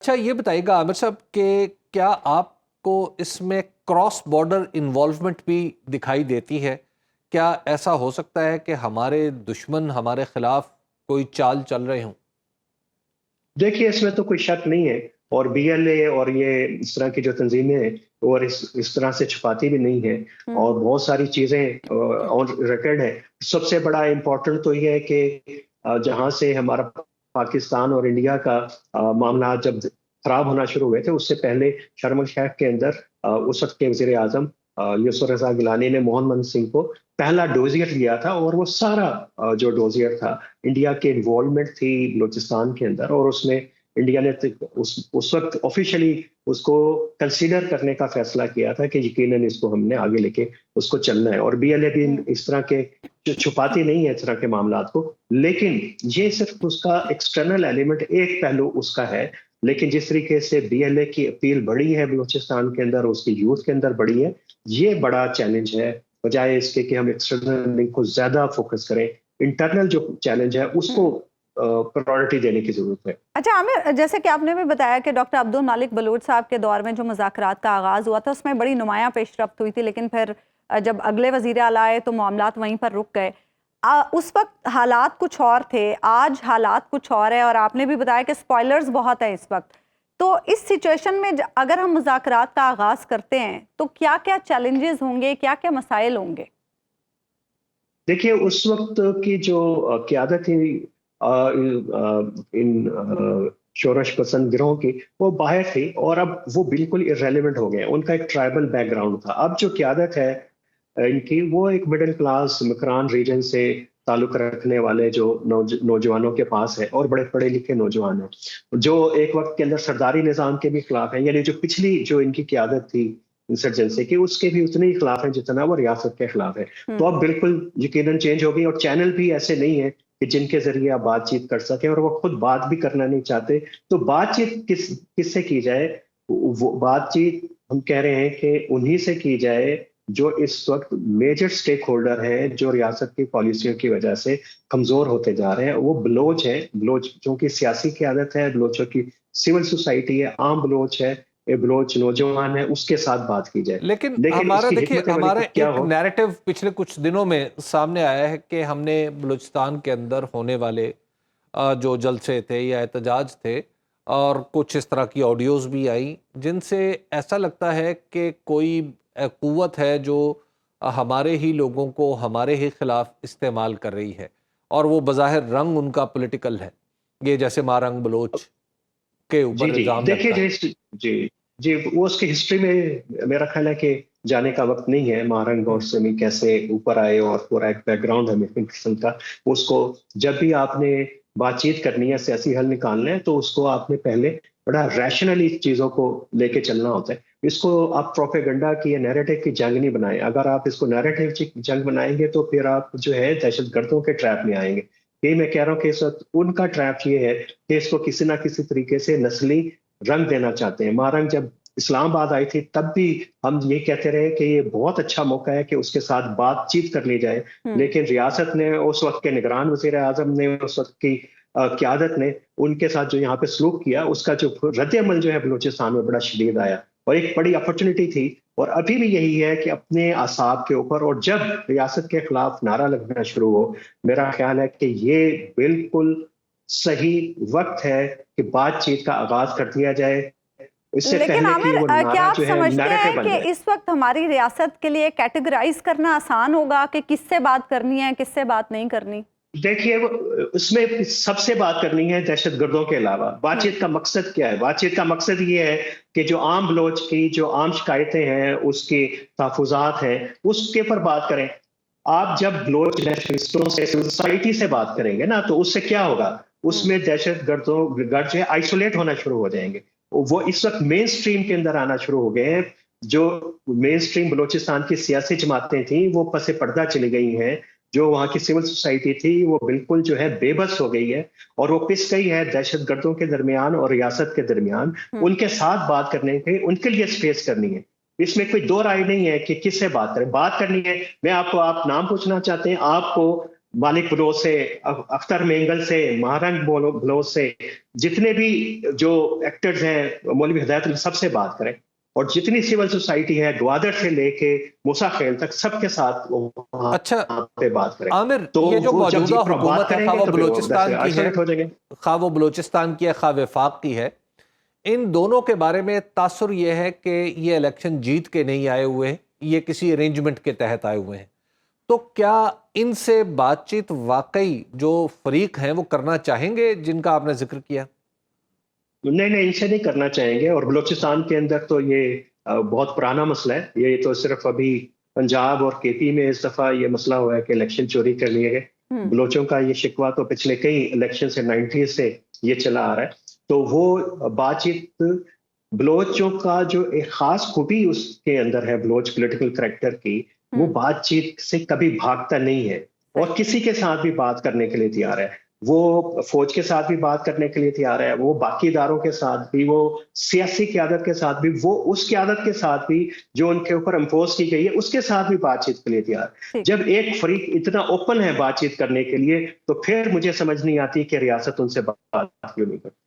अच्छा, ये बताइएगा आमिर साहब कि क्या आपको इसमें क्रॉस बॉर्डर इन्वॉल्वमेंट भी दिखाई देती है? क्या ऐसा हो सकता है कि हमारे दुश्मन हमारे खिलाफ कोई चाल चल रहे हों? देखिए, इसमें तो कोई शक नहीं है। और बीएलए और ये इस तरह की जो तंजीमें हैं, और इस तरह से छुपाती भी नहीं है। हम्म। और बहुत सारी चीजें ऑन रिकॉर्ड है। सबसे बड़ा इम्पोर्टेंट तो ये है कि जहां से हमारा पाकिस्तान और इंडिया का मामला जब खराब होना शुरू हुए थे, उससे पहले शर्म शेख के अंदर उस वक्त के वजीर आजम यूसुफ रजा गिलानी ने मनमोहन सिंह को पहला डोजियर दिया था। और वो सारा जो डोजियर था, इंडिया की इन्वॉल्वमेंट थी बलूचिस्तान के अंदर। और उसमें इंडिया ने उस वक्त ऑफिशियली उसको कंसीडर करने का फैसला किया था कि यकीनन इसको हमने आगे लेके उसको चलना है। और बीएलए भी हम्म। इस तरह के छुपाती नहीं है इस तरह के मामला को। लेकिन ये सिर्फ उसका एक्सटर्नल एलिमेंट, एक पहलू उसका है। लेकिन जिस तरीके से बीएलए की अपील बढ़ी है बलूचिस्तान के अंदर, उसकी यूथ के अंदर बढ़ी है, ये बड़ा चैलेंज है। बजाय इसके कि हम एक्सटर्नल लिंक को ज्यादा फोकस करें, इंटरनल जो चैलेंज है उसको हम्म। प्रायोरिटी देने की जरूरत है। अच्छा आमिर, जैसे कि आपने भी बताया कि डॉक्टर अब्दुल मालिक बलूच साहब के दौर में जो मुज़ाकरात का आगाज़ हुआ था उसमें बड़ी नुमायां पेशरफ्त हुई थी, लेकिन फिर जब अगले वज़ीर आला आए तो मामलात वहीं पर रुक गए। उस वक्त हालात कुछ और थे, आज हालात कुछ और है, और आपने भी बताया कि स्पॉयलर्स बहुत है इस वक्त। तो इस सिचुएशन में अगर हम मुज़ाकरात का आगाज़ करते हैं तो क्या क्या चैलेंजेस होंगे, क्या क्या मसाइल होंगे? देखिए, उस वक्त की जो क्यादत थी इन शोरश पसंद गिरोह की, वो बाहर थी। और अब वो बिल्कुल इरेलीवेंट हो गए। उनका एक ट्राइबल बैकग्राउंड था। अब जो क्यादत है इनकी, वो एक मिडिल क्लास मकरान रीजन से ताल्लुक रखने वाले जो नौजवानों के पास है, और बड़े पढ़े लिखे नौजवान हैं जो एक वक्त के अंदर सरदारी निजाम के भी खिलाफ हैं। यानी जो पिछली जो इनकी क्यादत थी इंसर्जेंसी की, उसके भी उतने ही खिलाफ हैं जितना वो रियासत के खिलाफ है। तो अब बिल्कुल यकीनन चेंज हो गई। और चैनल भी ऐसे नहीं है कि जिनके जरिए आप बातचीत कर सके, और वो खुद बात भी करना नहीं चाहते। तो बातचीत किससे की जाए? वो बातचीत हम कह रहे हैं कि उन्हीं से की जाए जो इस वक्त मेजर स्टेक होल्डर हैं, जो रियासत की पॉलिसियों की वजह से कमजोर होते जा रहे हैं। वो बलोच है। बलोचों की सियासी क़यादत है, बलोचों की सिविल सोसाइटी है, आम बलोच है, ये बलोच नौजवान है, उसके साथ बात की जाए। लेकिन लेकिन हमारा इसकी देखिए, हिकमत अमली हमारा क्या एक हो? नैरेटिव पिछले कुछ दिनों में सामने आया है कि हमने बलूचिस्तान के अंदर होने वाले जो जलसे थे या एहतजाज थे, और कुछ इस तरह की ऑडियोज़ भी आई जिनसे ऐसा लगता है कि कोई क़ुव्वत है जो हमारे ही लोगों को हमारे ही खिलाफ इस्तेमाल कर रही है, और वो बज़ाहिर रंग उनका पॉलिटिकल है। ये जैसे मारंग बलोच के जी ऊपर जी, इल्ज़ाम देखिए लगता है। जी जी, वो उसकी हिस्ट्री में मेरा ख्याल है कि जाने का वक्त नहीं है। महारंग और सेमी कैसे ऊपर आए, और पूरा एक बैकग्राउंड है मिशन किस्म का। उसको जब भी आपने बातचीत करनी है, सियासी हल निकालना है, तो उसको आपने पहले बड़ा रैशनली चीजों को लेके चलना होता है। इसको आप प्रोपेगेंडा की या नैरेटिव की जंग नहीं बनाए। अगर आप इसको नैरेटिव की जंग बनाएंगे तो फिर आप जो है दहशतगर्दों के ट्रैप में आएंगे। यही मैं कह रहा हूँ कि इस वक्त उनका ट्रैप ये है कि इसको किसी ना किसी तरीके से नस्ली रंग देना चाहते हैं। महारंग जब इस्लामाबाद आई थी तब भी हम ये कहते रहे कि ये बहुत अच्छा मौका है कि उसके साथ बातचीत कर ली जाए। हम्म। लेकिन रियासत ने, उस वक्त के निगरान वजीर आजम ने, उस वक्त की क्यादत ने उनके साथ जो यहाँ पे सलूक किया, उसका जो रद्द अमल जो है बलूचिस्तान में बड़ा शदीद आया। और एक बड़ी अपॉर्चुनिटी थी। और अभी भी यही है कि अपने आसाब के ऊपर, और जब रियासत के खिलाफ नारा लगना शुरू हो, मेरा ख्याल है कि ये बिल्कुल सही वक्त है कि बातचीत का आगाज कर दिया जाए, इससे लेकिन पहले कि आमिर, वो क्या नारा आप जो है समझते नैरेटिव हैं बन कि जाए। इस वक्त हमारी रियासत के लिए कैटेगराइज करना आसान होगा कि किससे बात करनी है, किससे बात नहीं करनी? देखिए, उसमें सबसे बात करनी है दहशतगर्दों के अलावा। हम्म। बातचीत का मकसद क्या है? बातचीत का मकसद ये है कि जो आम बलोच की जो आम शिकायतें हैं, उसके तहफुजात हैं, उसके ऊपर बात करें। आप जब बलोच नेशनलिस्टों से, सोसाइटी से बात करेंगे ना, तो उससे क्या होगा? हम्म। उसमें दहशतगर्दों गर्द जो है आइसोलेट होना शुरू हो जाएंगे। वो इस वक्त मेन स्ट्रीम के अंदर आना शुरू हो गए हैं। जो मेन स्ट्रीम बलोचिस्तान की सियासी जमातें थी, वो पसे पर्दा चली गई हैं। जो वहां की सिविल सोसाइटी थी, वो बिल्कुल जो है बेबस हो गई है। और वो पिस गई है दहशतगर्दों के दरमियान और रियासत के दरमियान। हम्म। उनके साथ बात करने के, उनके लिए स्पेस करनी है। इसमें कोई दो राय नहीं है कि किससे बात करें। बात करनी है, मैं आपको, आप नाम पूछना चाहते हैं, आपको मालिक बलोच से, अख्तर मेंगल से, महारंग बलोच से, जितने भी जो एक्टर्स हैं, मौलवी हिदायतुल्लाह, सबसे बात करें। और जितनी सिविल सोसाइटी है, ग्वादर से लेके मूसा खेल तक, सबके साथ वो वहाँ अच्छा पे बात करें। आमिर, तो ये जो वो जब मौजूदा बात हुकूमत है, खा करेंगे वो तो बलूचिस्तान की है, आइसोलेट हो जाएंगे। खा वो बलूचिस्तान की है, खा वफाक की है, इन दोनों के बारे में तासुर ये है कि ये इलेक्शन जीत के नहीं आए हुए हैं, ये किसी अरेंजमेंट के तहत आए हुए हैं। तो क्या इनसे बातचीत वाकई जो फरीक हैं वो करना चाहेंगे जिनका आपने जिक्र किया? नहीं नहीं, इनसे नहीं करना चाहेंगे। और बलूचिस्तान के अंदर तो ये बहुत पुराना मसला है। ये तो सिर्फ अभी पंजाब और केपी में इस दफा ये मसला हुआ है कि इलेक्शन चोरी कर लिए गए। बलोचों का ये शिकवा तो पिछले कई इलेक्शन से 90 से ये चला आ रहा है। तो वो बातचीत, बलोचों का जो एक खास खूबी उसके अंदर है, बलोच पॉलिटिकल करैक्टर की, वो बातचीत से कभी भागता नहीं है और किसी के साथ भी बात करने के लिए तैयार है। वो फौज के साथ भी बात करने के लिए तैयार है, वो बाकी इदारों के साथ भी, वो सियासी क़यादत के साथ भी, वो उस क़यादत के साथ भी जो उनके ऊपर इम्पोज की गई है, उसके साथ भी बातचीत के लिए तैयार है। जब एक फरीक इतना ओपन है बातचीत करने के लिए, तो फिर मुझे समझ नहीं आती कि रियासत उनसे बात क्यों नहीं करती।